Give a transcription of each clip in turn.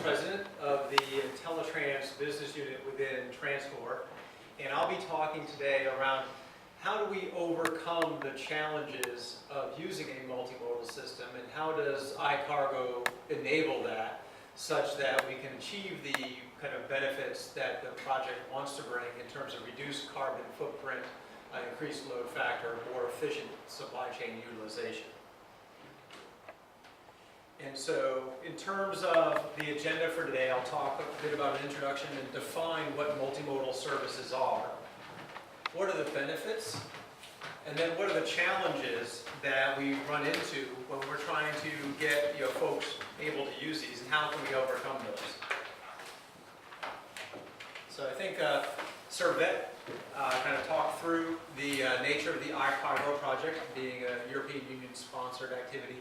President of the IntelliTrans business unit within TransCore, and I'll be talking today around how do we overcome the challenges of using a multimodal system, and how does iCargo enable that such that we can achieve the kind of benefits that the project wants to bring in terms of reduced carbon footprint, increased load factor, more efficient supply chain utilization. And so in terms of the agenda for today, I'll talk a bit about an introduction and define what multimodal services are. What are the benefits? And then what are the challenges that we run into when we're trying to get folks able to use these, and how can we overcome those? So I think Servet kind of talked through the nature of the iCargo project, being a European Union sponsored activity,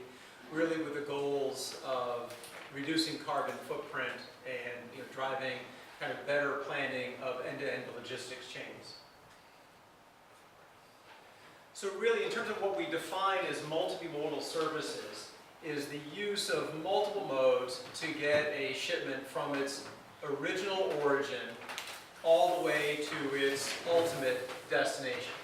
really with the goals of reducing carbon footprint and driving kind of better planning of end-to-end logistics chains. So really, in terms of what we define as multimodal services, is the use of multiple modes to get a shipment from its original origin all the way to its ultimate destination.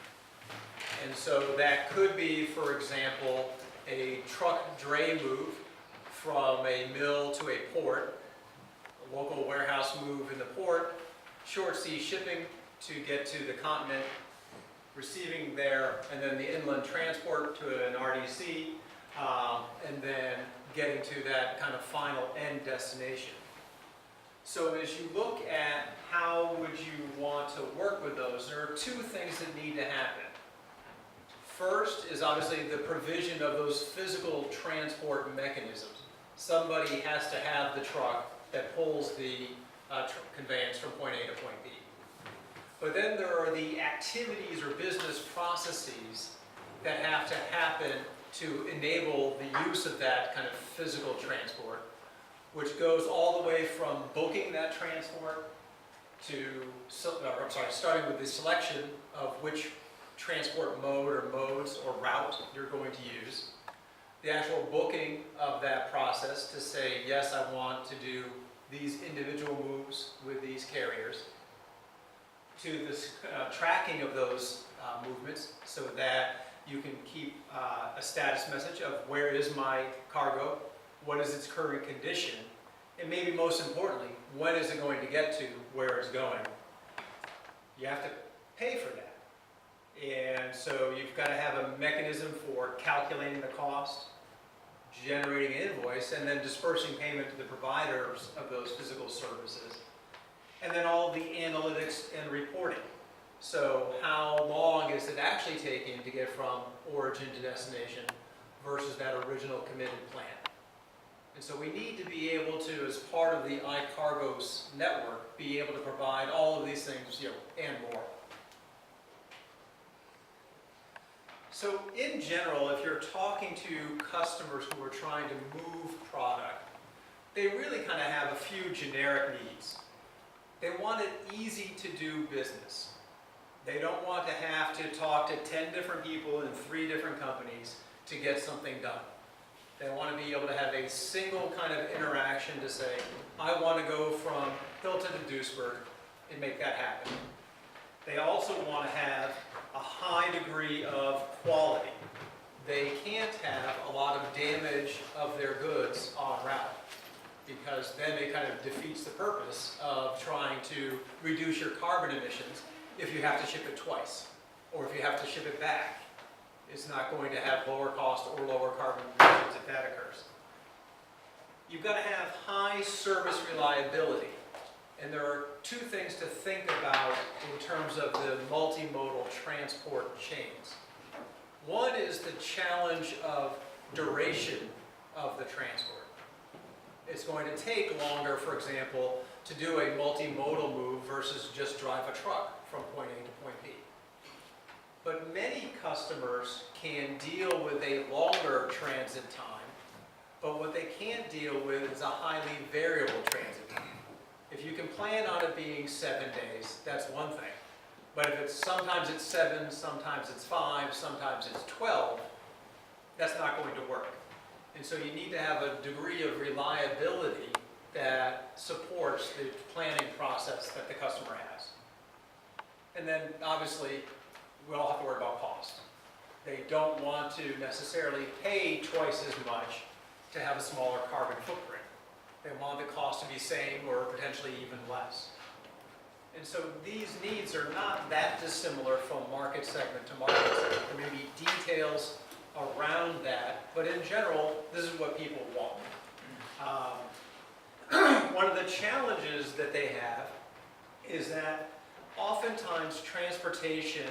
And so that could be, for example, a truck dray move from a mill to a port, a local warehouse move in the port, short sea shipping to get to the continent, receiving there, and then the inland transport to an RDC, and then getting to that kind of final end destination. So as you look at how would you want to work with those, there are two things that need to happen. First is obviously the provision of those physical transport mechanisms. Somebody has to have the truck that pulls the conveyance from point A to point B. But then there are the activities or business processes that have to happen to enable the use of that kind of physical transport, which goes all the way from booking that transport to, starting with the selection of which transport mode or modes or route you're going to use, the actual booking of that process to say, yes, I want to do these individual moves with these carriers, to the tracking of those movements so that you can keep a status message of where is my cargo, what is its current condition, and maybe most importantly, when is it going to get to where it's going. You have to pay for that. And so you've got to have a mechanism for calculating the cost, generating an invoice, and then dispersing payment to the providers of those physical services. And then all the analytics and reporting. So how long is it actually taking to get from origin to destination versus that original committed plan? And so we need to be able to, as part of the iCargo's network, be able to provide all of these things, and more. So in general, if you're talking to customers who are trying to move product, they really kind of have a few generic needs. They want it easy to do business. They don't want to have to talk to 10 different people in 3 different companies to get something done. They want to be able to have a single kind of interaction to say, I want to go from Hilton to Duisburg and make that happen. They also want to have a high degree of quality. They can't have a lot of damage of their goods en route, because then it kind of defeats the purpose of trying to reduce your carbon emissions if you have to ship it twice, or if you have to ship it back. It's not going to have lower cost or lower carbon emissions if that occurs. You've got to have high service reliability. And there are two things to think about in terms of the multimodal transport chains. One is the challenge of duration of the transport. It's going to take longer, for example, to do a multimodal move versus just drive a truck from point A to point B. But many customers can deal with a longer transit time, but what they can't deal with is a highly variable transit time. If you can plan on it being 7 days, that's one thing. But if sometimes it's 7, sometimes it's 5, sometimes it's 12, that's not going to work. And so you need to have a degree of reliability that supports the planning process that the customer has. And then obviously, we all have to worry about cost. They don't want to necessarily pay twice as much to have a smaller carbon footprint. They want the cost to be same or potentially even less. And so these needs are not that dissimilar from market segment to market segment. There may be details around that, but in general, this is what people want. One of the challenges that they have is that oftentimes transportation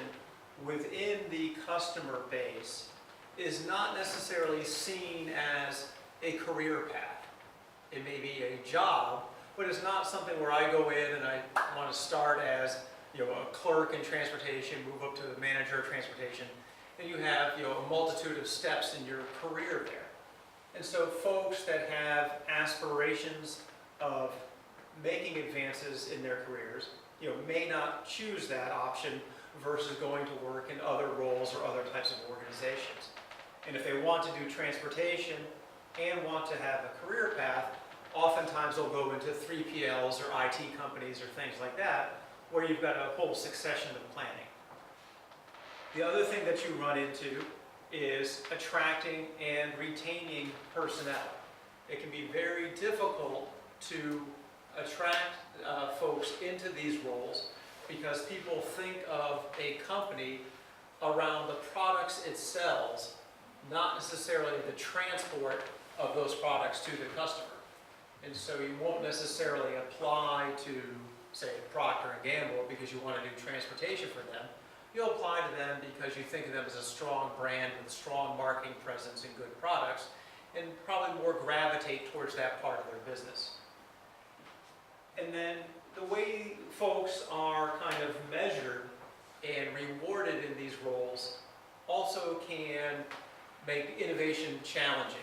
within the customer base is not necessarily seen as a career path. It may be a job, but it's not something where I go in and I want to start as a clerk in transportation, move up to the manager of transportation, and you have a multitude of steps in your career there. And so folks that have aspirations of making advances in their careers, may not choose that option versus going to work in other roles or other types of organizations. And if they want to do transportation and want to have a career path, oftentimes they'll go into 3PLs or IT companies or things like that, where you've got a whole succession of planning. The other thing that you run into is attracting and retaining personnel. It can be very difficult to attract folks into these roles because people think of a company around the products it sells, not necessarily the transport of those products to the customer. And so you won't necessarily apply to, say, Procter & Gamble because you want to do transportation for them. You'll apply to them because you think of them as a strong brand with a strong marketing presence and good products, and probably more gravitate towards that part of their business. And then the way folks are kind of measured and rewarded in these roles also can make innovation challenging.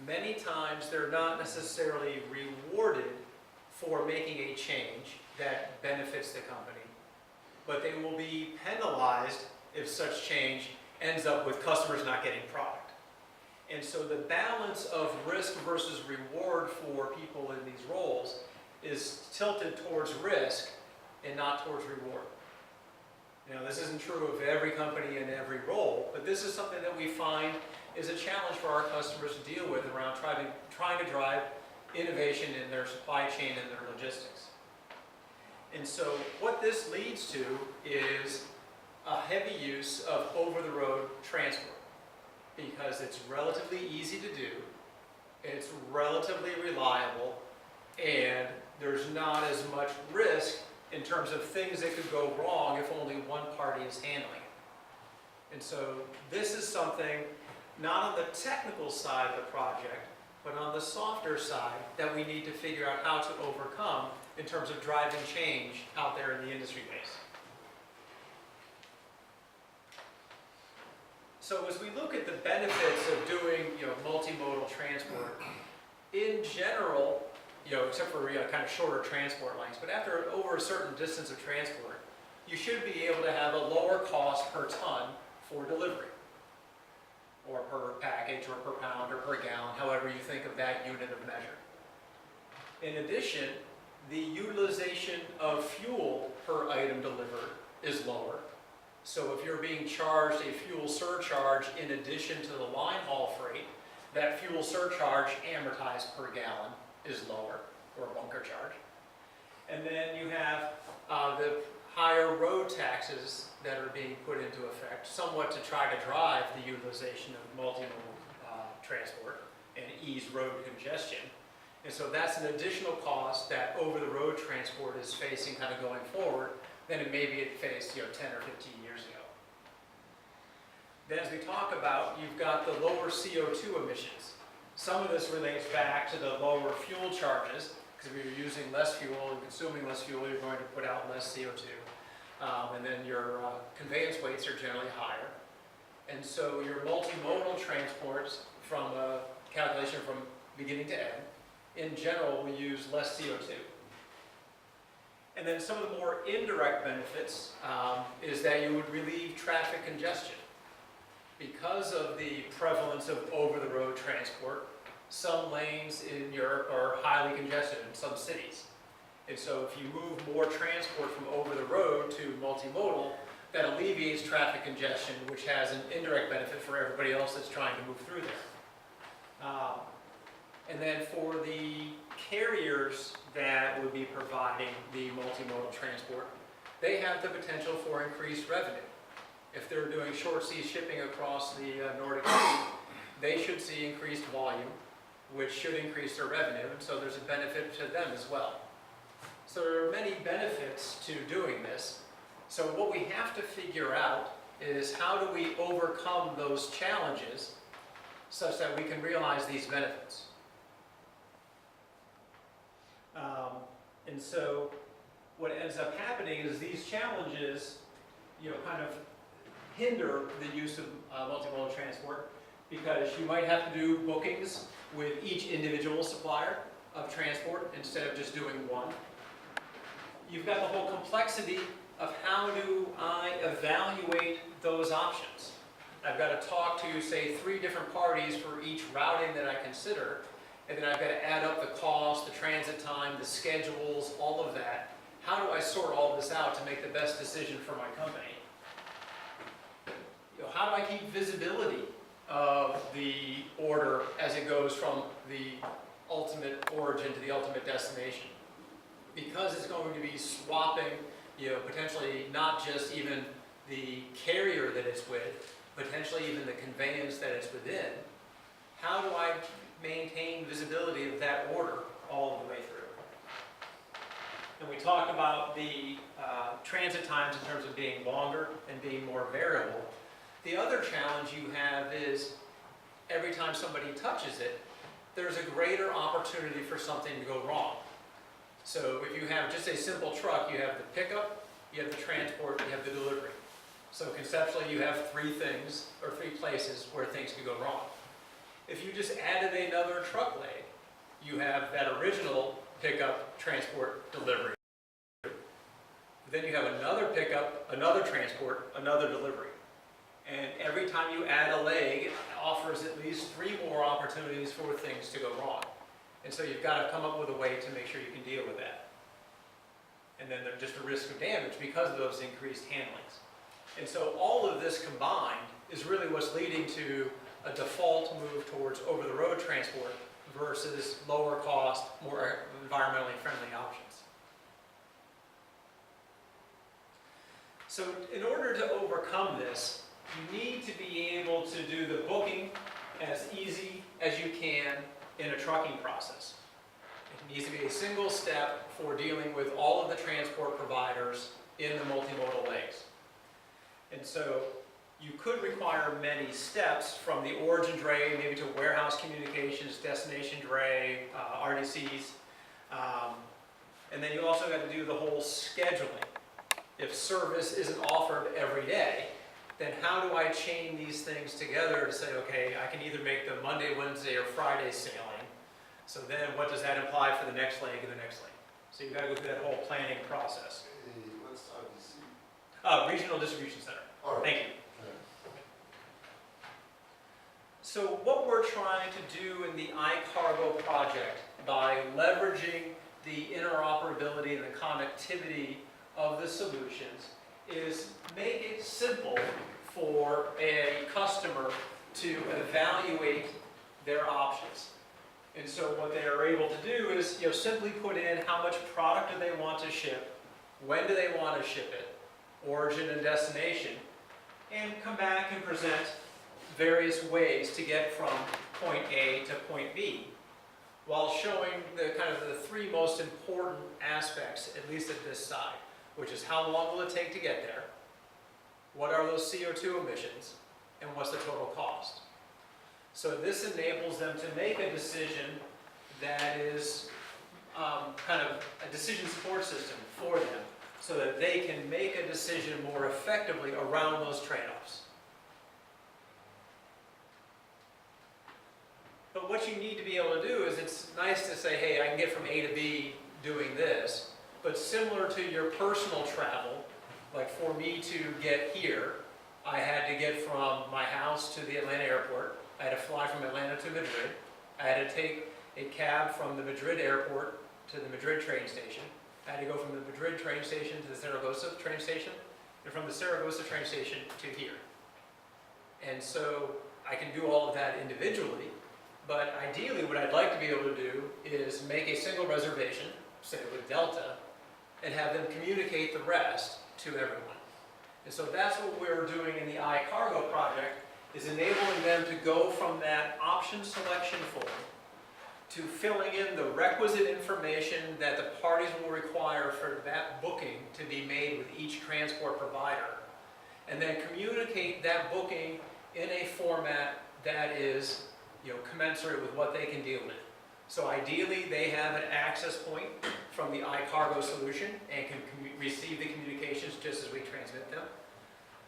Many times they're not necessarily rewarded for making a change that benefits the company, but they will be penalized if such change ends up with customers not getting product. And so the balance of risk versus reward for people in these roles is tilted towards risk and not towards reward. This isn't true of every company in every role, but this is something that we find is a challenge for our customers to deal with around trying to drive innovation in their supply chain and their logistics. And so what this leads to is a heavy use of over-the-road transport because it's relatively easy to do, it's relatively reliable, and there's not as much risk in terms of things that could go wrong if only one party is handling it. And so this is something not on the technical side of the project, but on the softer side that we need to figure out how to overcome in terms of driving change out there in the industry base. So as we look at the benefits of doing multimodal transport, in general, except for kind of shorter transport lengths, but after over a certain distance of transport, you should be able to have a lower cost per ton for delivery, or per package, or per pound, or per gallon, however you think of that unit of measure. In addition, the utilization of fuel per item delivered is lower. So if you're being charged a fuel surcharge in addition to the line haul freight, that fuel surcharge amortized per gallon is lower, or a bunker charge. And then you have the higher road taxes that are being put into effect, somewhat to try to drive the utilization of multimodal transport and ease road congestion. And so that's an additional cost that over-the-road transport is facing kind of going forward than it maybe it faced 10 or 15 years ago. Then as we talk about, you've got the lower CO2 emissions. Some of this relates back to the lower fuel charges, because if you're using less fuel and consuming less fuel, you're going to put out less CO2. And then your conveyance weights are generally higher. And so your multimodal transports, from a calculation from beginning to end, in general will use less CO2. And then some of the more indirect benefits is that you would relieve traffic congestion. Because of the prevalence of over-the-road transport, some lanes in Europe are highly congested in some cities. And so if you move more transport from over the road to multimodal, that alleviates traffic congestion, which has an indirect benefit for everybody else that's trying to move through there. And then for the carriers that would be providing the multimodal transport, they have the potential for increased revenue. If they're doing short sea shipping across the Nordic Sea, they should see increased volume, which should increase their revenue, and so there's a benefit to them as well. So there are many benefits to doing this. So what we have to figure out is how do we overcome those challenges such that we can realize these benefits. And so what ends up happening is these challenges, kind of hinder the use of multimodal transport, because you might have to do bookings with each individual supplier of transport instead of just doing one. You've got the whole complexity of how do I evaluate those options. I've got to talk to, say, 3 different parties for each routing that I consider, and then I've got to add up the cost, the transit time, the schedules, all of that. How do I sort all this out to make the best decision for my company? How do I keep visibility of the order as it goes from the ultimate origin to the ultimate destination? Because it's going to be swapping, potentially not just even the carrier that it's with, potentially even the conveyance that it's within. How do I maintain visibility of that order all the way through? And we talk about the transit times in terms of being longer and being more variable. The other challenge you have is every time somebody touches it, there's a greater opportunity for something to go wrong. So if you have just a simple truck, you have the pickup, you have the transport, you have the delivery. So conceptually, you have 3 things, or 3 places where things could go wrong. If you just added another truck leg, you have that original pickup, transport, delivery. Then you have another pickup, another transport, another delivery. And every time you add a leg, it offers at least 3 more opportunities for things to go wrong. And so you've got to come up with a way to make sure you can deal with that. And then there's just a risk of damage because of those increased handlings. And so all of this combined is really what's leading to a default move towards over-the-road transport versus lower cost, more environmentally friendly options. So in order to overcome this, you need to be able to do the booking as easy as you can in a trucking process. It needs to be a single step for dealing with all of the transport providers in the multimodal legs. And so you could require many steps from the origin dray, maybe to warehouse communications, destination dray, RDCs. And then you also got to do the whole scheduling. If service isn't offered every day, then how do I chain these things together to say, okay, I can either make the Monday, Wednesday, or Friday sailing. So then what does that imply for the next leg and the next leg? So you've got to go through that whole planning process. What's RDC? Regional Distribution Center. All right. Thank you. So what we're trying to do in the iCargo project by leveraging the interoperability and the connectivity of the solutions is make it simple for a customer to evaluate their options. And so what they are able to do is simply put in how much product do they want to ship, when do they want to ship it, origin and destination, and come back and present various ways to get from point A to point B, while showing the kind of the 3 most important aspects, at least at this side, which is how long will it take to get there, what are those CO2 emissions, and what's the total cost. So this enables them to make a decision that is kind of a decision support system for them, so that they can make a decision more effectively around those trade-offs. But what you need to be able to do is, it's nice to say, hey, I can get from A to B doing this, but similar to your personal travel, like for me to get here, I had to get from my house to the Atlanta airport. I had to fly from Atlanta to Madrid. I had to take a cab from the Madrid airport to the Madrid train station. I had to go from the Madrid train station to the Zaragoza train station, and from the Zaragoza train station to here. And so I can do all of that individually, but ideally what I'd like to be able to do is make a single reservation, say with Delta, and have them communicate the rest to everyone. And so that's what we're doing in the iCargo project, is enabling them to go from that option selection form to filling in the requisite information that the parties will require for that booking to be made with each transport provider, and then communicate that booking in a format that is, commensurate with what they can deal with. So ideally, they have an access point from the iCargo solution and can receive the communications just as we transmit them.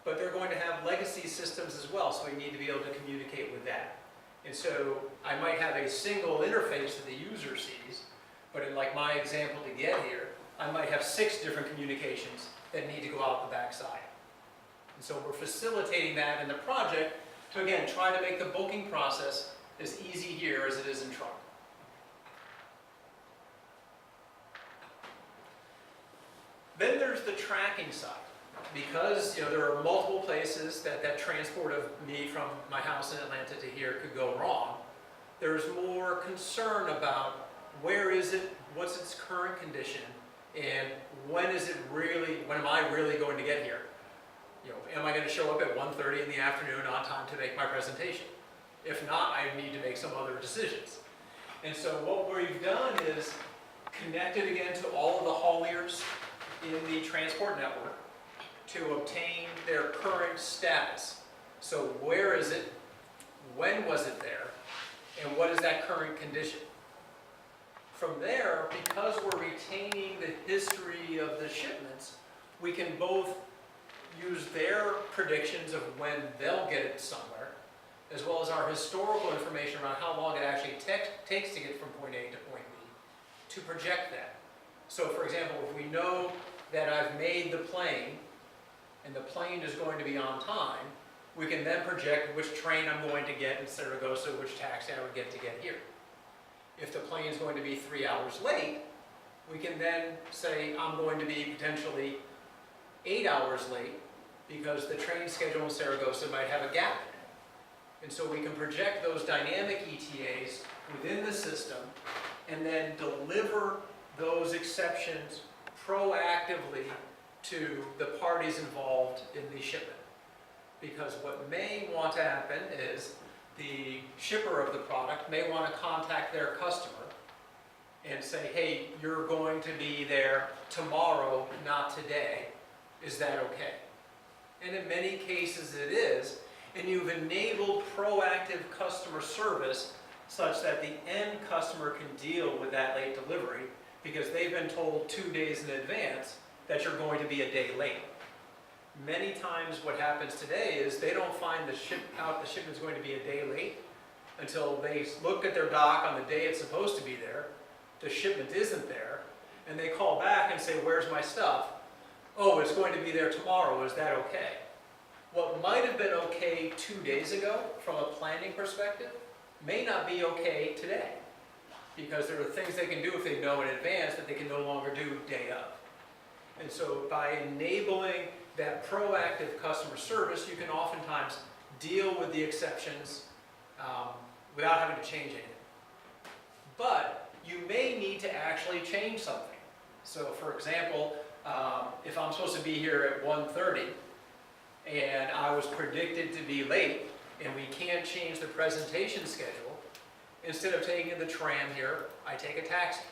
But they're going to have legacy systems as well, so we need to be able to communicate with that. And so I might have a single interface that the user sees, but in like my example to get here, I might have 6 different communications that need to go out the backside. And so we're facilitating that in the project to, again, try to make the booking process as easy here as it is in truck. Then there's the tracking side. Because there are multiple places that transport of me from my house in Atlanta to here could go wrong, there's more concern about where is it, what's its current condition, and when am I really going to get here? Am I going to show up at 1:30 in the afternoon on time to make my presentation? If not, I need to make some other decisions. And so what we've done is connected again to all of the hauliers in the transport network to obtain their current status. So where is it, when was it there, and what is that current condition? From there, because we're retaining the history of the shipments, we can both use their predictions of when they'll get it somewhere, as well as our historical information around how long it actually takes to get from point A to point B, to project that. So for example, if we know that I've made the plane, and the plane is going to be on time, we can then project which train I'm going to get in Zaragoza, which taxi I would get to get here. If the plane is going to be 3 hours late, we can then say I'm going to be potentially 8 hours late because the train schedule in Zaragoza might have a gap in it. And so we can project those dynamic ETAs within the system and then deliver those exceptions proactively to the parties involved in the shipment. Because what may want to happen is the shipper of the product may want to contact their customer and say, hey, you're going to be there tomorrow, not today. Is that okay? And in many cases it is, and you've enabled proactive customer service such that the end customer can deal with that late delivery because they've been told 2 days in advance that you're going to be a day late. Many times what happens today is they don't find the shipment's going to be a day late until they look at their dock on the day it's supposed to be there, the shipment isn't there, and they call back and say, where's my stuff? Oh, it's going to be there tomorrow, is that okay? What might have been okay 2 days ago from a planning perspective may not be okay today, because there are things they can do if they know in advance that they can no longer do day of. And so by enabling that proactive customer service, you can oftentimes deal with the exceptions without having to change anything. But you may need to actually change something. So for example, if I'm supposed to be here at 1:30 and I was predicted to be late and we can't change the presentation schedule, instead of taking the tram here, I take a taxi.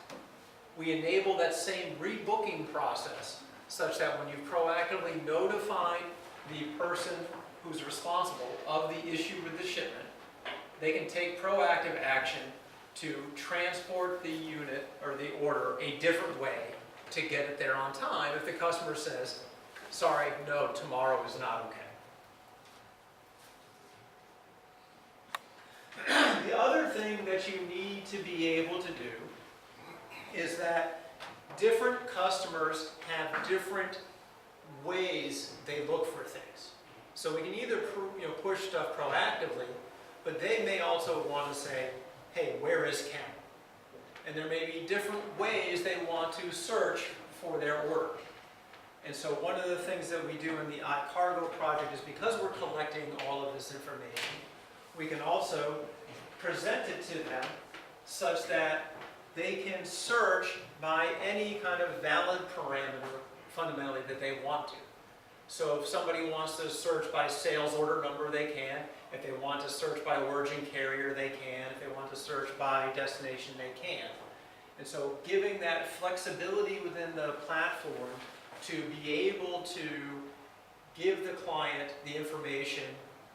We enable that same rebooking process such that when you proactively notify the person who's responsible of the issue with the shipment, they can take proactive action to transport the unit or the order a different way to get it there on time if the customer says, sorry, no, tomorrow is not okay. The other thing that you need to be able to do is that different customers have different ways they look for things. So we can either push stuff proactively, but they may also want to say, hey, where is Ken? And there may be different ways they want to search for their order. And so one of the things that we do in the iCargo project is, because we're collecting all of this information, we can also present it to them such that they can search by any kind of valid parameter, fundamentally, that they want to. So if somebody wants to search by sales order number, they can. If they want to search by origin carrier, they can. If they want to search by destination, they can. And so giving that flexibility within the platform to be able to give the client the information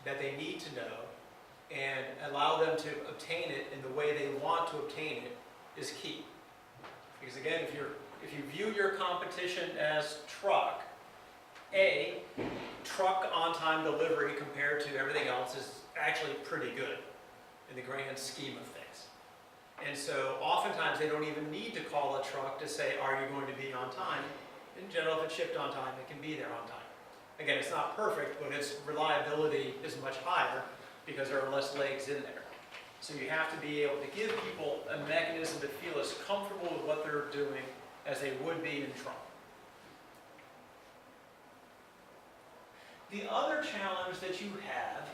that they need to know and allow them to obtain it in the way they want to obtain it is key. Because again, if you view your competition as truck, truck on-time delivery compared to everything else is actually pretty good in the grand scheme of things. And so oftentimes they don't even need to call a truck to say, are you going to be on time? In general, if it's shipped on time, it can be there on time. Again, it's not perfect, but its reliability is much higher because there are less legs in there. So you have to be able to give people a mechanism to feel as comfortable with what they're doing as they would be in truck. The other challenge that you have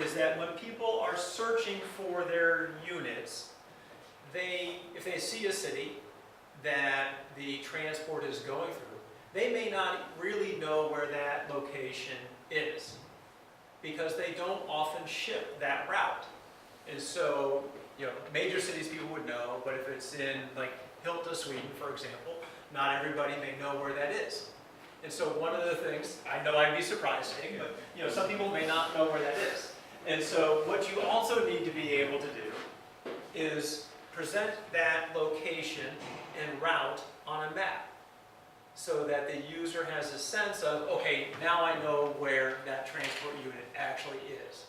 is that when people are searching for their units, if they see a city that the transport is going through, they may not really know where that location is because they don't often ship that route. And so, major cities people would know, but if it's in like Hilta, Sweden, for example, not everybody may know where that is. And so one of the things, I know I'd be surprising, but some people may not know where that is. And so what you also need to be able to do is present that location and route on a map so that the user has a sense of, okay, now I know where that transport unit actually is.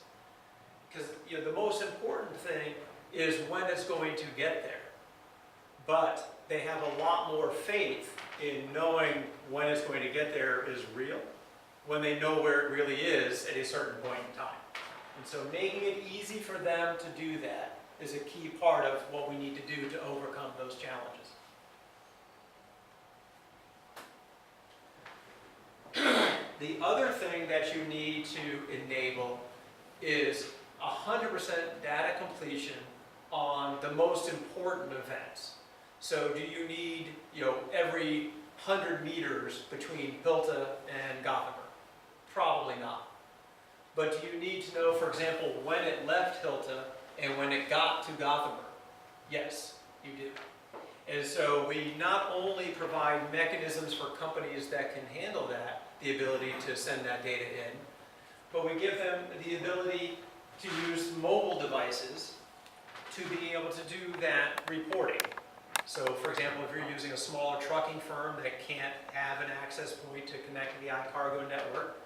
Because the most important thing is when it's going to get there. But they have a lot more faith in knowing when it's going to get there is real, when they know where it really is at a certain point in time. And so making it easy for them to do that is a key part of what we need to do to overcome those challenges. The other thing that you need to enable is 100% data completion on the most important events. So do you need, every 100 meters between Hilta and Gothenburg? Probably not. But do you need to know, for example, when it left Hilta and when it got to Gothenburg? Yes, you do. And so we not only provide mechanisms for companies that can handle that, the ability to send that data in, but we give them the ability to use mobile devices to be able to do that reporting. So for example, if you're using a smaller trucking firm that can't have an access point to connect to the iCargo network,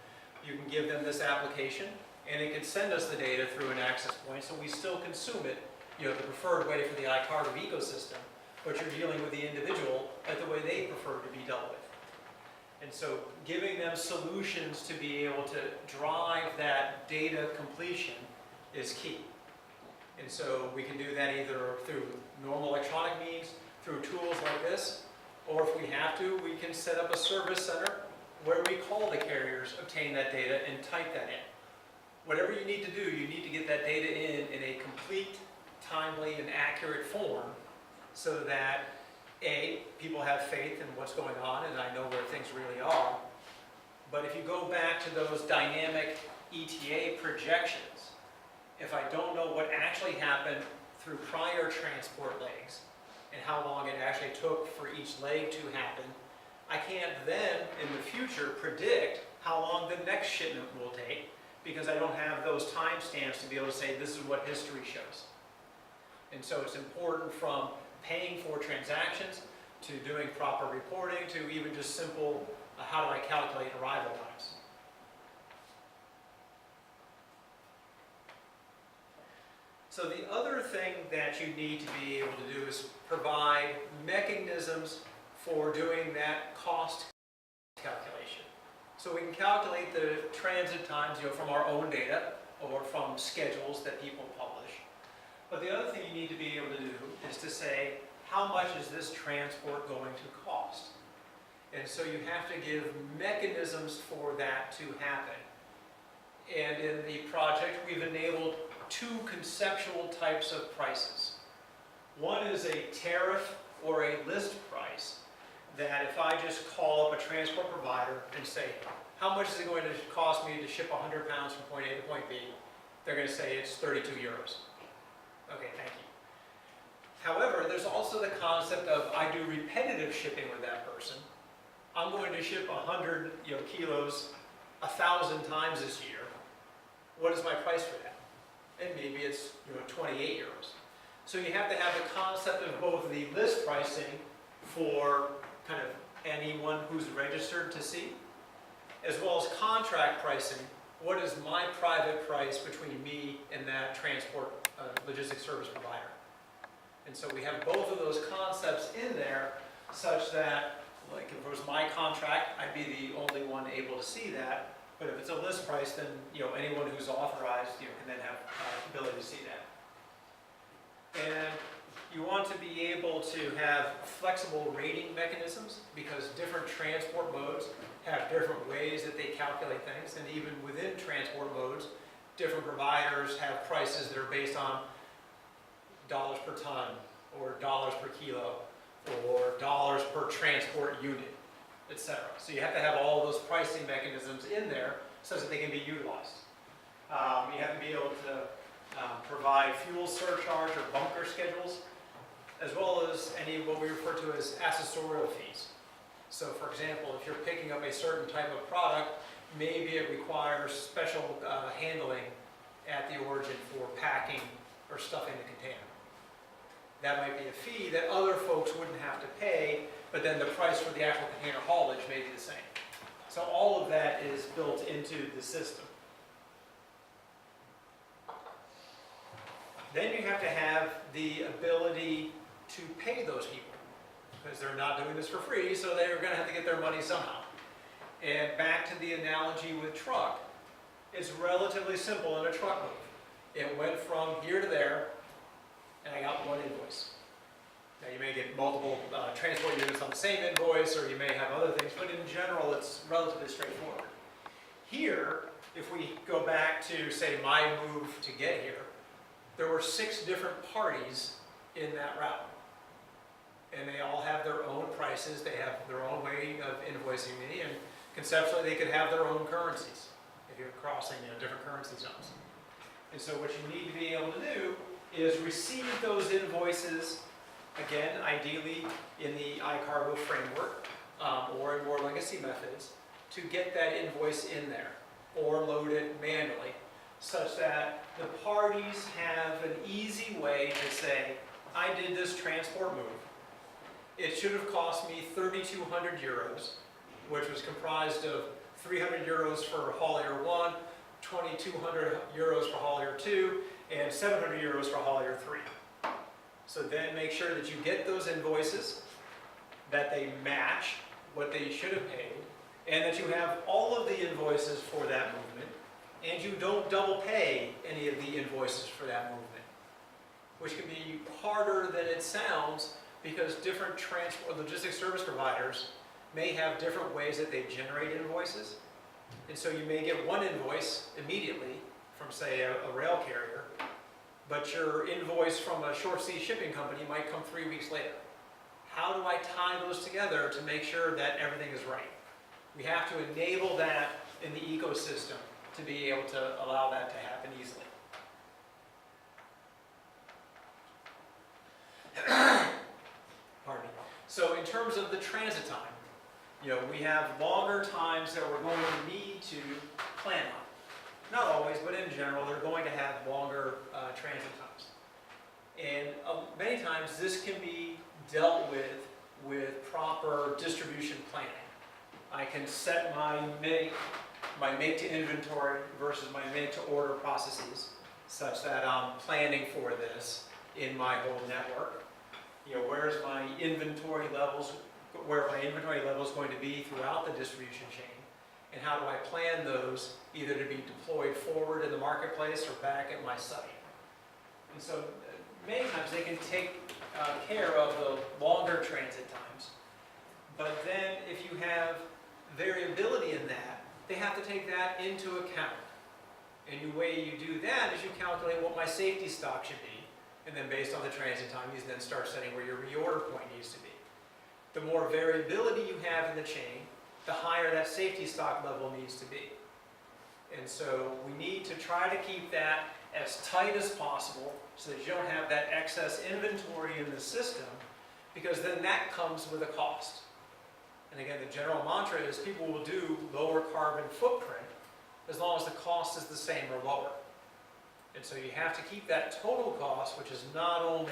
you can give them this application and it can send us the data through an access point, so we still consume it, the preferred way for the iCargo ecosystem, but you're dealing with the individual at the way they prefer to be dealt with. And so giving them solutions to be able to drive that data completion is key. And so we can do that either through normal electronic means, through tools like this, or if we have to, we can set up a service center where we call the carriers, obtain that data, and type that in. Whatever you need to do, you need to get that data in a complete, timely, and accurate form so that people have faith in what's going on and I know where things really are. But if you go back to those dynamic ETA projections, if I don't know what actually happened through prior transport legs and how long it actually took for each leg to happen, I can't then, in the future, predict how long the next shipment will take because I don't have those timestamps to be able to say this is what history shows. And so it's important from paying for transactions to doing proper reporting to even just simple, how do I calculate arrival times. So the other thing that you need to be able to do is provide mechanisms for doing that cost calculation. So we can calculate the transit times from our own data or from schedules that people publish. But the other thing you need to be able to do is to say, how much is this transport going to cost? And so you have to give mechanisms for that to happen. And in the project, we've enabled two conceptual types of prices. One is a tariff or a list price, that if I just call up a transport provider and say, how much is it going to cost me to ship 100 pounds from point A to point B? They're going to say it's 32 euros. Okay, thank you. However, there's also the concept of I do repetitive shipping with that person. I'm going to ship 100 kilos 1,000 times this year. What is my price for that? And maybe it's 28 euros. So you have to have the concept of both the list pricing for kind of anyone who's registered to see, as well as contract pricing. What is my private price between me and that transport logistics service provider? And so we have both of those concepts in there such that, like if it was my contract, I'd be the only one able to see that. But if it's a list price, then anyone who's authorized can then have the ability to see that. And you want to be able to have flexible rating mechanisms because different transport modes have different ways that they calculate things. And even within transport modes, different providers have prices that are based on dollars per ton or dollars per kilo or dollars per transport unit, etc. So you have to have all of those pricing mechanisms in there so that they can be utilized. You have to be able to provide fuel surcharge or bunker schedules, as well as any what we refer to as accessorial fees. So for example, if you're picking up a certain type of product, maybe it requires special handling at the origin for packing or stuffing the container. That might be a fee that other folks wouldn't have to pay, but then the price for the actual container haulage may be the same. So all of that is built into the system. Then you have to have the ability to pay those people, because they're not doing this for free, so they're going to have to get their money somehow. And back to the analogy with truck, it's relatively simple in a truck move. It went from here to there, and I got one invoice. Now you may get multiple transport units on the same invoice, or you may have other things, but in general it's relatively straightforward. Here, if we go back to, say, my move to get here, there were 6 different parties in that route. And they all have their own prices, they have their own way of invoicing me, and conceptually they could have their own currencies if you're crossing different currency zones. And so what you need to be able to do is receive those invoices, again, ideally in the iCargo framework or in more legacy methods, to get that invoice in there or load it manually, such that the parties have an easy way to say, I did this transport move. It should have cost me 3,200 euros, which was comprised of 300 euros for haulier 1, 2,200 euros for haulier 2, and 700 euros for haulier 3. So then make sure that you get those invoices, that they match what they should have paid, and that you have all of the invoices for that movement, and you don't double pay any of the invoices for that movement, which can be harder than it sounds because different transport logistics service providers may have different ways that they generate invoices. And so you may get one invoice immediately from, say, a rail carrier, but your invoice from a short sea shipping company might come 3 weeks later. How do I tie those together to make sure that everything is right? We have to enable that in the ecosystem to be able to allow that to happen easily. Pardon me. So in terms of the transit time, we have longer times that we're going to need to plan on. Not always, but in general, they're going to have longer transit times. And many times this can be dealt with proper distribution planning. I can set my make to inventory versus my make to order processes such that I'm planning for this in my whole network. Where's my inventory levels, where are my inventory levels going to be throughout the distribution chain, and how do I plan those either to be deployed forward in the marketplace or back at my site. And so many times they can take care of the longer transit times. But then if you have variability in that, they have to take that into account. And the way you do that is you calculate what my safety stock should be, and then based on the transit time, you then start setting where your reorder point needs to be. The more variability you have in the chain, the higher that safety stock level needs to be. And so we need to try to keep that as tight as possible so that you don't have that excess inventory in the system, because then that comes with a cost. And again, the general mantra is people will do lower carbon footprint as long as the cost is the same or lower. And so you have to keep that total cost, which is not only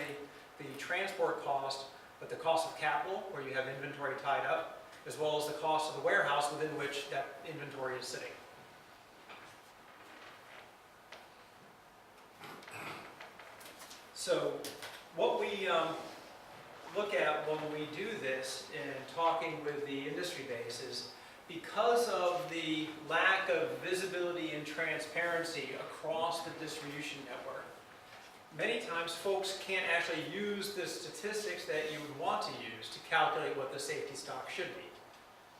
the transport cost, but the cost of capital, where you have inventory tied up, as well as the cost of the warehouse within which that inventory is sitting. So what we look at when we do this in talking with the industry base is, because of the lack of visibility and transparency across the distribution network, many times folks can't actually use the statistics that you would want to use to calculate what the safety stock should be.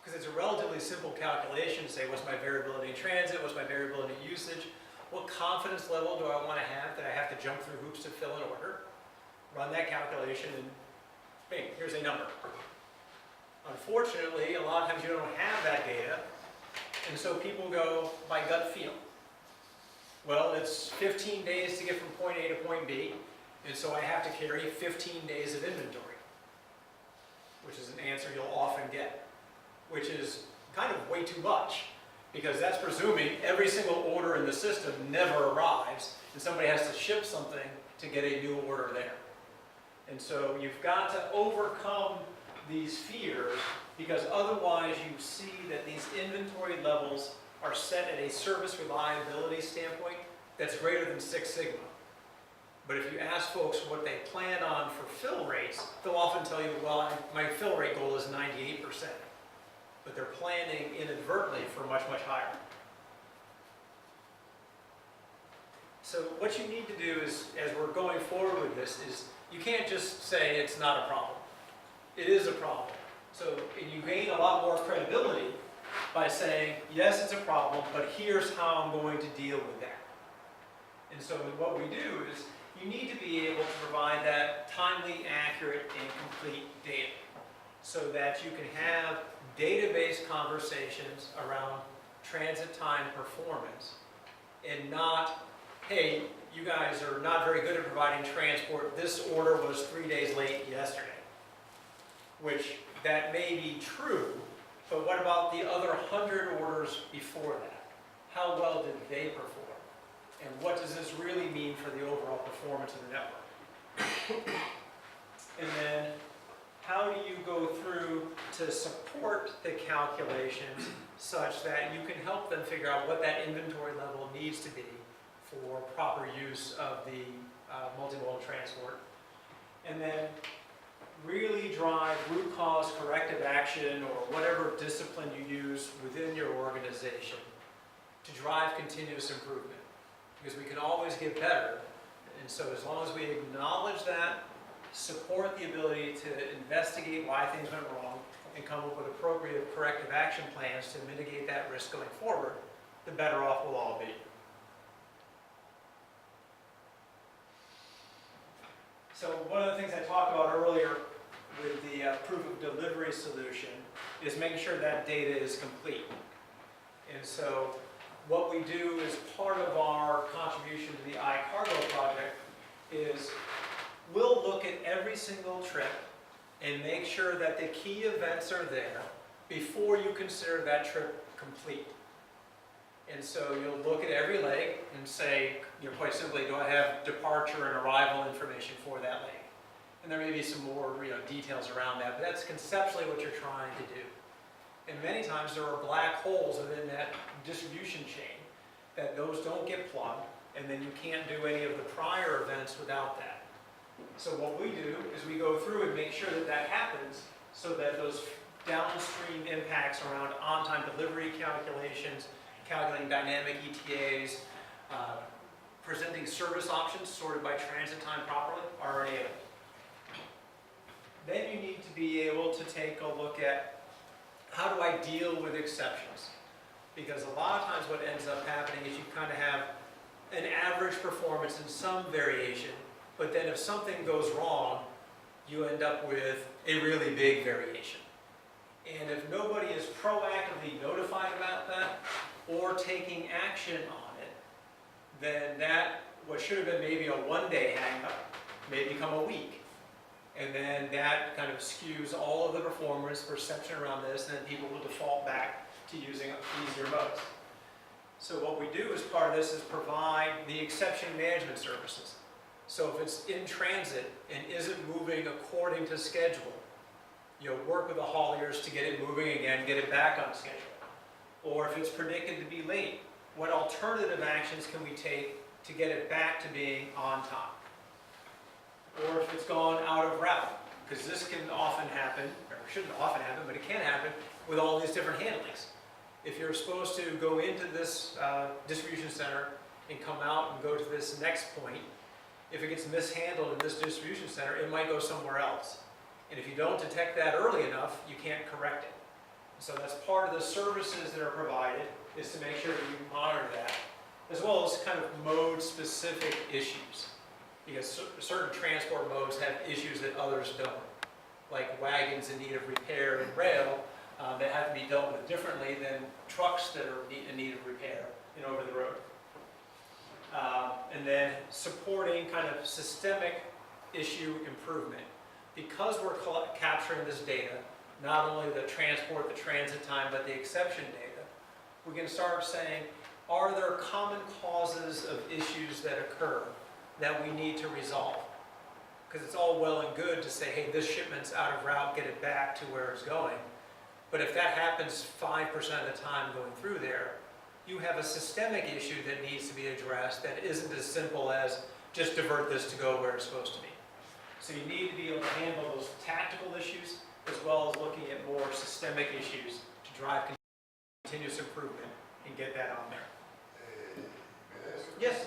Because it's a relatively simple calculation to say, what's my variability in transit, what's my variability in usage, what confidence level do I want to have that I have to jump through hoops to fill an order, run that calculation, and bing, here's a number. Unfortunately, a lot of times you don't have that data, and so people go by gut feel. Well, it's 15 days to get from point A to point B, and so I have to carry 15 days of inventory, which is an answer you'll often get, which is kind of way too much, because that's presuming every single order in the system never arrives, and somebody has to ship something to get a new order there. And so you've got to overcome these fears, because otherwise you see that these inventory levels are set at a service reliability standpoint that's greater than 6 sigma. But if you ask folks what they plan on for fill rates, they'll often tell you, well, my fill rate goal is 98%. But they're planning inadvertently for much, much higher. So what you need to do is, as we're going forward with this, is you can't just say it's not a problem. It is a problem. So and you gain a lot more credibility by saying, yes, it's a problem, but here's how I'm going to deal with that. And so what we do is, you need to be able to provide that timely, accurate, and complete data so that you can have database conversations around transit time performance, and not, hey, you guys are not very good at providing transport. This order was 3 days late yesterday. Which that may be true, but what about the other 100 orders before that? How well did they perform? And what does this really mean for the overall performance of the network? And then how do you go through to support the calculations such that you can help them figure out what that inventory level needs to be for proper use of the multimodal transport? And then really drive root cause corrective action, or whatever discipline you use within your organization to drive continuous improvement. Because we can always get better. And so as long as we acknowledge that, support the ability to investigate why things went wrong, and come up with appropriate corrective action plans to mitigate that risk going forward, the better off we'll all be. So one of the things I talked about earlier with the proof of delivery solution is making sure that data is complete. And so what we do as part of our contribution to the iCargo project is we'll look at every single trip and make sure that the key events are there before you consider that trip complete. And so you'll look at every leg and say, quite simply, do I have departure and arrival information for that leg? And there may be some more details around that, but that's conceptually what you're trying to do. And many times there are black holes within that distribution chain that those don't get plugged, and then you can't do any of the prior events without that. So what we do is we go through and make sure that that happens so that those downstream impacts around on-time delivery calculations, calculating dynamic ETAs, presenting service options sorted by transit time properly are enabled. Then you need to be able to take a look at how do I deal with exceptions? Because a lot of times what ends up happening is you kind of have an average performance and some variation, but then if something goes wrong, you end up with a really big variation. And if nobody is proactively notified about that or taking action on it, then that, what should have been maybe a one-day hang-up, may become a week. And then that kind of skews all of the performance perception around this, and then people will default back to using easier modes. So what we do as part of this is provide the exception management services. So if it's in transit and isn't moving according to schedule, you'll work with the hauliers to get it moving again, get it back on schedule. Or if it's predicted to be late, what alternative actions can we take to get it back to being on time? Or if it's gone out of route, because this can often happen, or shouldn't often happen, but it can happen with all these different handlings. If you're supposed to go into this distribution center and come out and go to this next point, if it gets mishandled in this distribution center, it might go somewhere else. And if you don't detect that early enough, you can't correct it. So that's part of the services that are provided, is to make sure that you monitor that, as well as kind of mode-specific issues. Because certain transport modes have issues that others don't, like wagons in need of repair and rail that have to be dealt with differently than trucks that are in need of repair and over the road. And then supporting kind of systemic issue improvement. Because we're capturing this data, not only the transport, the transit time, but the exception data, we can start saying, are there common causes of issues that occur that we need to resolve? Because it's all well and good to say, hey, this shipment's out of route, get it back to where it's going. But if that happens 5% of the time going through there, you have a systemic issue that needs to be addressed that isn't as simple as just divert this to go where it's supposed to be. So you need to be able to handle those tactical issues as well as looking at more systemic issues to drive continuous improvement and get that on there. May I ask a Yes.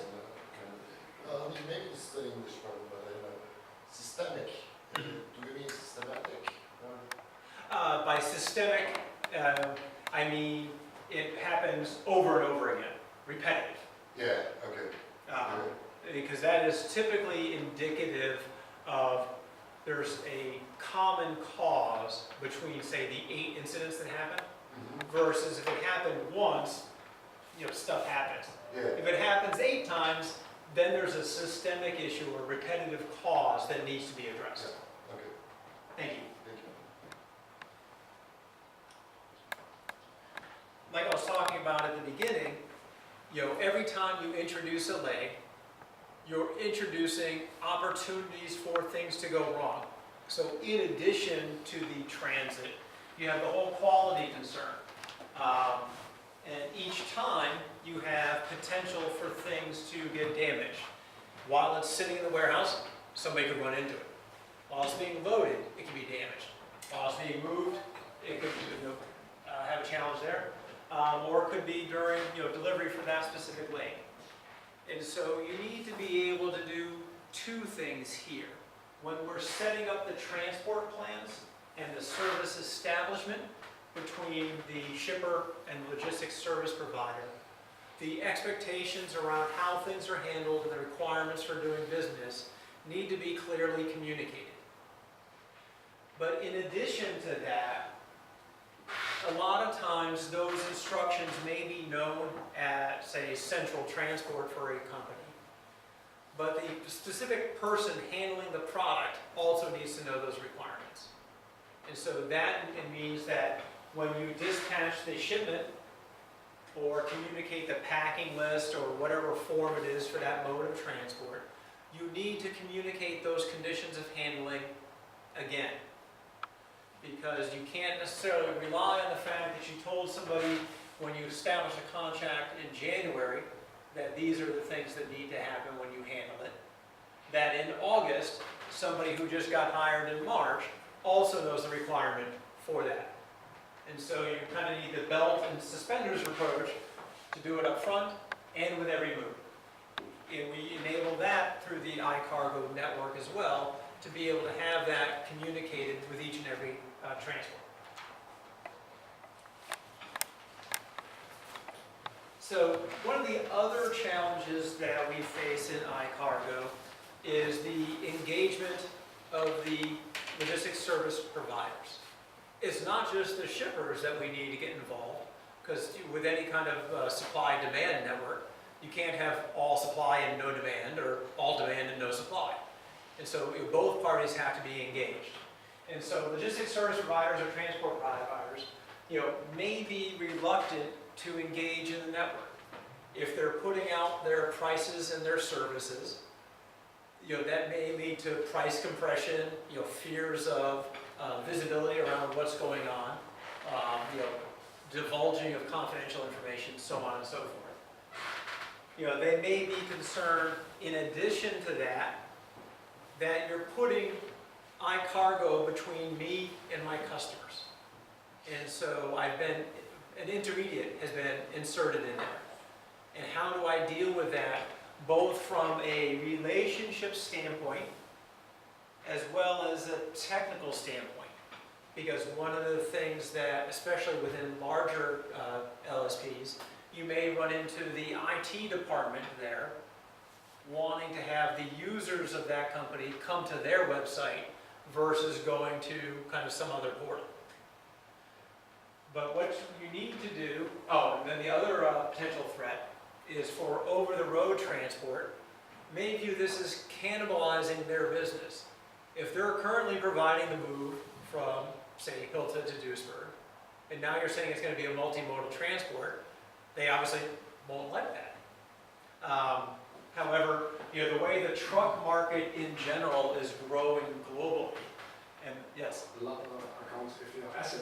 question? Maybe this is the English part, but I don't know. Systemic. Do you mean systematic? By systemic, I mean it happens over and over again, repetitive. Yeah, okay. Because that is typically indicative of there's a common cause between, say, the 8 incidents that happen versus if it happened once, stuff happens. Yeah. If it happens 8 times, then there's a systemic issue or repetitive cause that needs to be addressed. Yeah. Okay. Thank you. Thank you. Like I was talking about at the beginning, every time you introduce a leg, you're introducing opportunities for things to go wrong. So in addition to the transit, you have the whole quality concern. And each time you have potential for things to get damaged. While it's sitting in the warehouse, somebody could run into it. While it's being loaded, it can be damaged. While it's being moved, it could have a challenge there. Or it could be during delivery for that specific lane. And so you need to be able to do 2 things here. When we're setting up the transport plans and the service establishment between the shipper and logistics service provider, the expectations around how things are handled and the requirements for doing business need to be clearly communicated. But in addition to that, a lot of times those instructions may be known at, say, central transport for a company. But the specific person handling the product also needs to know those requirements. And so that means that when you dispatch the shipment or communicate the packing list or whatever form it is for that mode of transport, you need to communicate those conditions of handling again. Because you can't necessarily rely on the fact that you told somebody when you establish a contract in January that these are the things that need to happen when you handle it. That in August, somebody who just got hired in March also knows the requirement for that. And so you kind of need the belt and suspenders approach to do it up front and with every move. And we enable that through the iCargo network as well, to be able to have that communicated with each and every transport. So one of the other challenges that we face in iCargo is the engagement of the logistics service providers. It's not just the shippers that we need to get involved, because with any kind of supply-demand network, you can't have all supply and no demand, or all demand and no supply. And so both parties have to be engaged. And so logistics service providers or transport providers, may be reluctant to engage in the network. If they're putting out their prices and their services, that may lead to price compression, fears of visibility around what's going on, divulging of confidential information, so on and so forth. They may be concerned, in addition to that you're putting iCargo between me and my customers. And so an intermediate has been inserted in there. And how do I deal with that, both from a relationship standpoint, as well as a technical standpoint? Because one of the things that, especially within larger LSPs, you may run into the IT department there wanting to have the users of that company come to their website versus going to kind of some other portal. But what you need to do, and then the other potential threat is for over-the-road transport. May view this as cannibalizing their business. If they're currently providing the move from, say, Hilton to Duisburg, and now you're saying it's going to be a multimodal transport, they obviously won't like that. However, the way the truck market in general is growing globally, and yes? A lot of accounts, if they are asset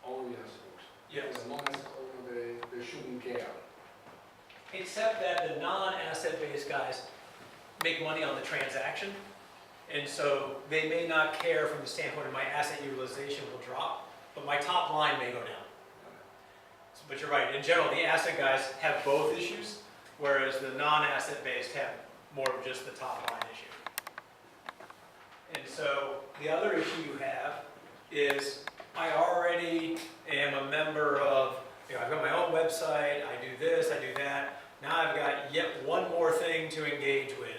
only I suppose. Yes. If they're non-asset owner, they shouldn't care. Except that the non-asset-based guys make money on the transaction, and so they may not care from the standpoint of my asset utilization will drop, but my top line may go down. But you're right, in general, the asset guys have both issues, whereas the non-asset-based have more of just the top line issue. And so the other issue you have is I already am a member of, I've got my own website, I do this, I do that. Now I've got yet one more thing to engage with.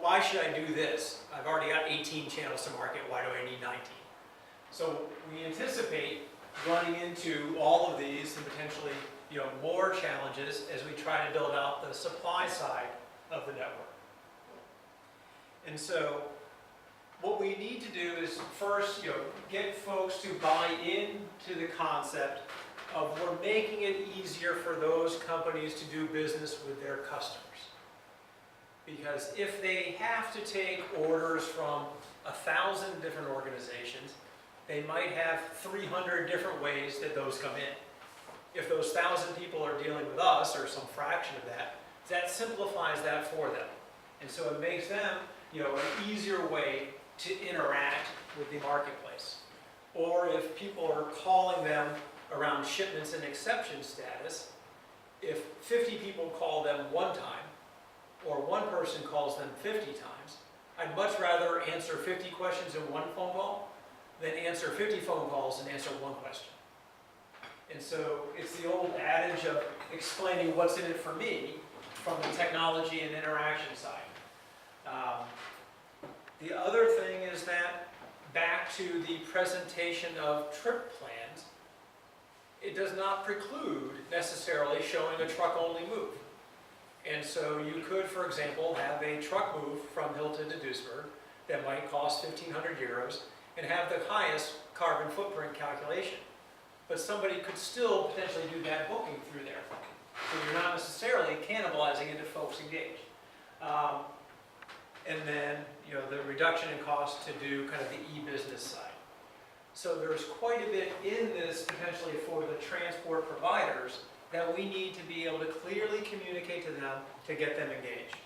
Why should I do this? I've already got 18 channels to market, why do I need 19? So we anticipate running into all of these and potentially more challenges as we try to build out the supply side of the network. And so what we need to do is first, get folks to buy into the concept of we're making it easier for those companies to do business with their customers. Because if they have to take orders from 1,000 different organizations, they might have 300 different ways that those come in. If those 1,000 people are dealing with us, or some fraction of that simplifies that for them. And so it makes them, an easier way to interact with the marketplace. Or if people are calling them around shipments and exception status, if 50 people call them one time, or one person calls them 50 times, I'd much rather answer 50 questions in one phone call than answer 50 phone calls and answer one question. And so it's the old adage of explaining what's in it for me from the technology and interaction side. The other thing is that back to the presentation of trip plans, it does not preclude necessarily showing a truck-only move. And so you could, for example, have a truck move from Hilton to Duisburg that might cost 1,500 euros and have the highest carbon footprint calculation. But somebody could still potentially do that booking through there. So you're not necessarily cannibalizing into folks engaged. And then, the reduction in cost to do kind of the e-business side. So there's quite a bit in this potentially for the transport providers that we need to be able to clearly communicate to them to get them engaged.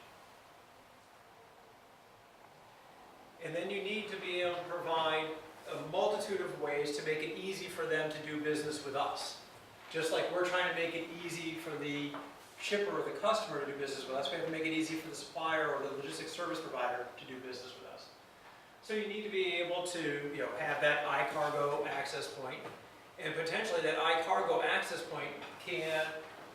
And then you need to be able to provide a multitude of ways to make it easy for them to do business with us. Just like we're trying to make it easy for the shipper or the customer to do business with us. We have to make it easy for the supplier or the logistics service provider to do business with us. So you need to be able to, have that iCargo access point, and potentially that iCargo access point can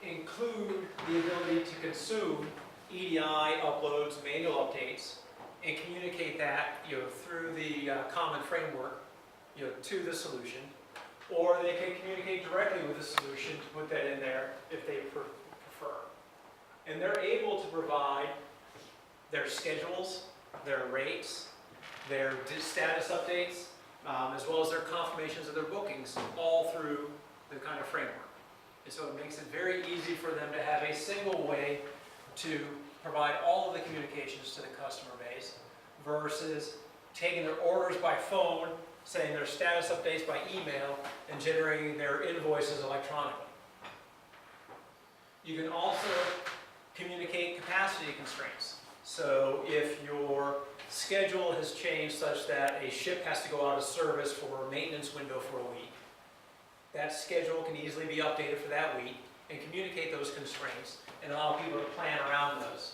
include the ability to consume EDI uploads, manual updates, and communicate that, through the common framework, to the solution. Or they can communicate directly with the solution to put that in there if they prefer. And they're able to provide their schedules, their rates, their status updates, as well as their confirmations of their bookings, all through the kind of framework. And so it makes it very easy for them to have a single way to provide all of the communications to the customer base versus taking their orders by phone, saying their status updates by email, and generating their invoices electronically. You can also communicate capacity constraints. So if your schedule has changed such that a ship has to go out of service for a maintenance window for a week, that schedule can easily be updated for that week and communicate those constraints and allow people to plan around those.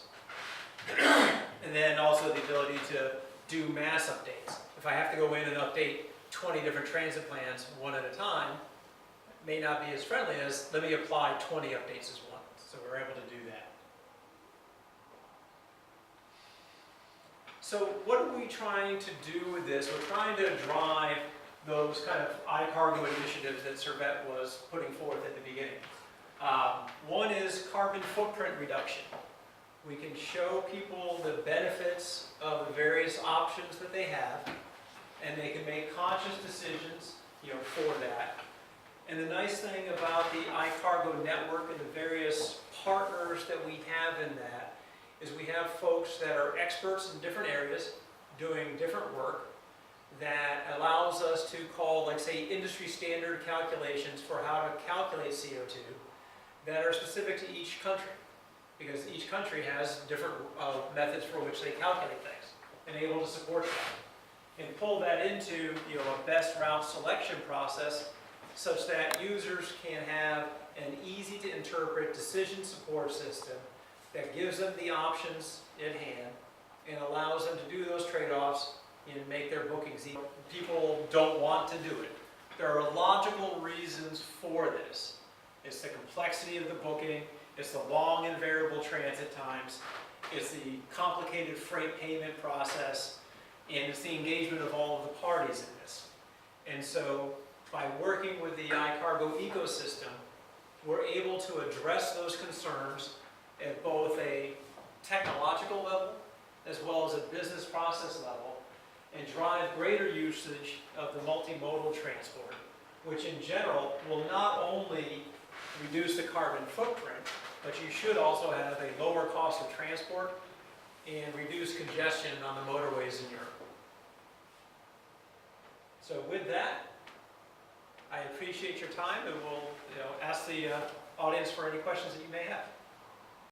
And then also the ability to do mass updates. If I have to go in and update 20 different transit plans one at a time, it may not be as friendly as let me apply 20 updates as one. So we're able to do that. So what are we trying to do with this? We're trying to drive those kind of iCargo initiatives that Servette was putting forth at the beginning. One is carbon footprint reduction. We can show people the benefits of the various options that they have, and they can make conscious decisions, for that. And the nice thing about the iCargo network and the various partners that we have in that is we have folks that are experts in different areas doing different work that allows us to call, like say, industry standard calculations for how to calculate CO2 that are specific to each country, because each country has different methods for which they calculate things, and able to support that. And pull that into a best route selection process such that users can have an easy to interpret decision support system that gives them the options in hand and allows them to do those trade-offs and make their bookings easy. People don't want to do it. There are logical reasons for this. It's the complexity of the booking, it's the long and variable transit times, it's the complicated freight payment process, and it's the engagement of all of the parties in this. And so by working with the iCargo ecosystem, we're able to address those concerns at both a technological level as well as a business process level, and drive greater usage of the multimodal transport, which in general will not only reduce the carbon footprint, but you should also have a lower cost of transport and reduce congestion on the motorways in Europe. So with that, I appreciate your time, and we'll ask the audience for any questions that you may have.